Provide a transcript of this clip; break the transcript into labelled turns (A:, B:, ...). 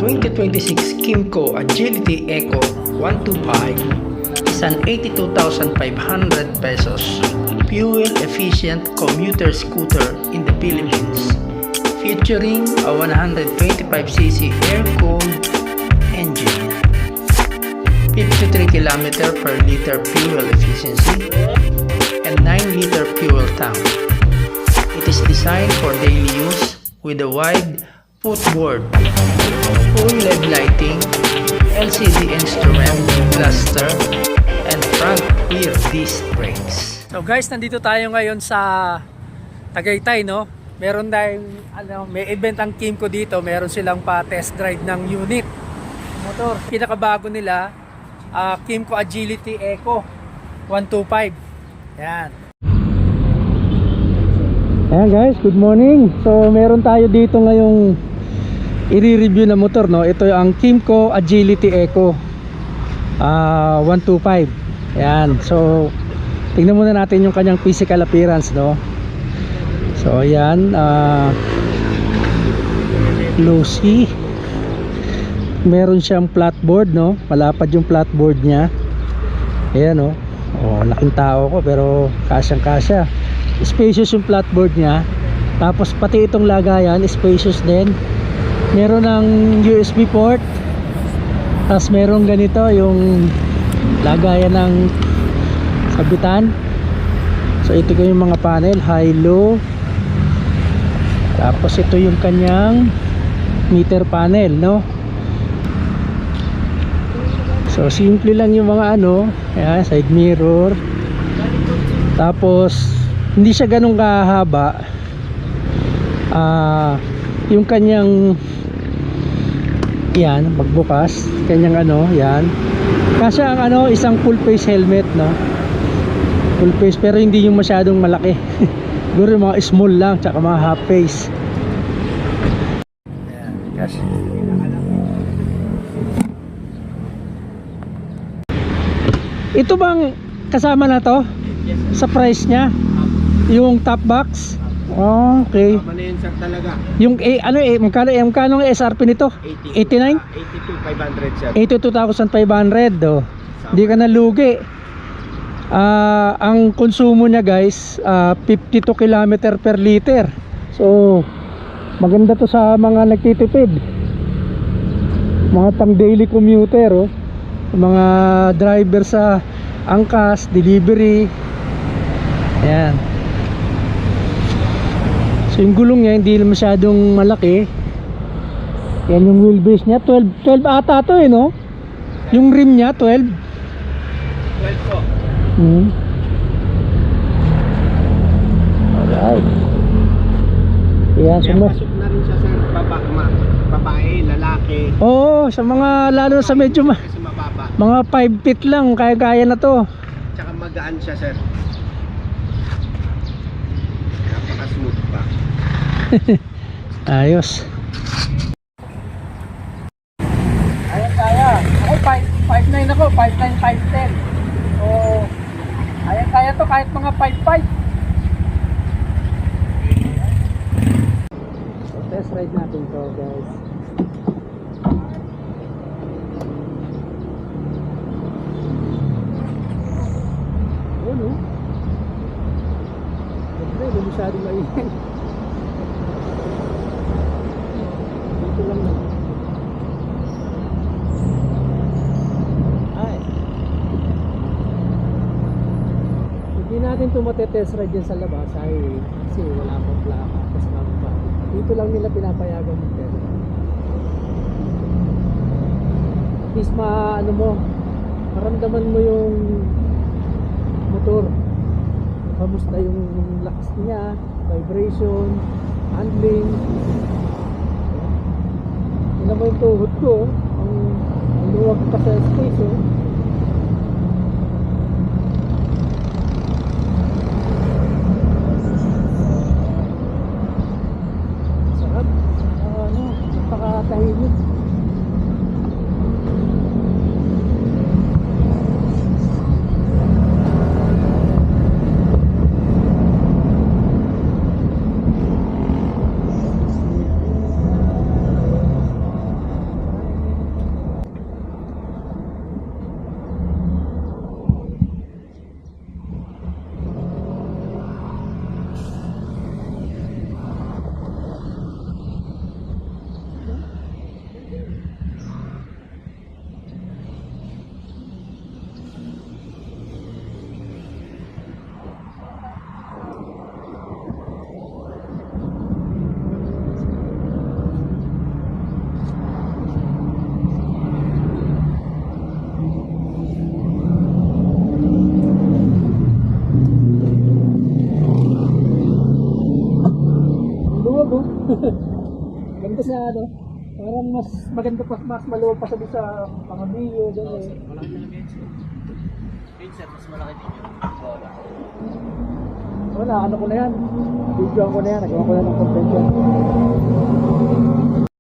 A: 2026 Kymco Agility Eco 125 is an 82,500 pesos fuel-efficient commuter scooter in the Philippines, featuring a 125cc air-cooled engine, 53 km per liter fuel efficiency, and 9-liter fuel tank. It is designed for daily use with a wide footboard, full LED lighting, LCD instrument cluster, and front rear disc brakes. So guys, nandito tayo ngayon sa Tagaytay, no? Meron tayong may event ang Kymco dito. Meron silang pa test drive ng unit motor. Pinakabago nila, Kymco Agility Eco 125. Yan. Ayan guys, good morning. So meron tayo dito ngayong i-review na motor, no? Ito ang Kymco Agility Eco 125. Ayan. So tingnan muna natin yung kanyang physical appearance, no? So ayan, low-C. Meron siyang flatboard, no? Malapad yung flatboard niya. Ayan, no? Oh, laking tao ko pero kasyang kasya. Spacious yung flatboard niya. Tapos pati itong lagayan spacious din. Meron ng USB port. Tapos meron ganito yung lagayan ng sabitan. So ito yung mga panel, high, low. Tapos ito yung kanyang meter panel, no? So simple lang yung mga ayan, side mirror. Tapos hindi siya ganun kahaba. Yung kanyang yan, magbukas, kanyang yan. Kasi ang isang full face helmet, no? Full face pero hindi yung masyadong malaki. Siguro mga small lang, tsaka mga half face. Ayan, kasi ito bang kasama na to? Yes, sa price nya? Yung top box? Oh, okay.
B: Kasama na yun sir talaga.
A: Yung magkano ang SRP nito? 89?
B: 82,500 sir.
A: 82,500 oh. Hindi ka nalugi. Ang konsumo niya guys, 52 km per liter. So maganda to sa mga nagtitipid, mga pang daily commuter, oh. Mga driver sa angkas, delivery. Ayan. So yung gulong niya hindi masyadong malaki. Yan yung wheelbase niya, 12 ata to no? Yung rim niya 12.
B: 12 po.
A: Alright. Yan,
B: Kaya pasok na rin siya sir, babae, lalaki.
A: Oo, sa mga lalo sa medyo
B: Kasi mababa.
A: mga 5 feet lang, kaya na to.
B: Tsaka magaan siya sir. Napaka-smooth pa.
A: Ayos.
C: Ayan kaya. Ako 5'9 ako, 5'9, 5'10. So, ayan kaya to kahit mga 5'5.
A: So, test ride natin to guys. Ano? Hindi masyadong maingay. Dito lang na. Ay. Hindi natin ito matetest ride dyan sa labas highway kasi wala pang plaka. Kasi mababa. Dito lang nila pinapayagan mo pero at least maramdaman mo yung motor. Kamusta yung lakas niya, vibration, handling. Tingnan mo yung tuhod ko, ang luwag pa sa space, oh. Sarap. Napakatahimik.
C: ano, parang mas maganda pa, mas maluwag pa sabi sa mga Mio, gano'n.
B: Malaki na Vincent. Vincent, mas malaki din yun.
C: Wala, ano ko na yan. Video ko na yan, nagawa ko na ng content yan.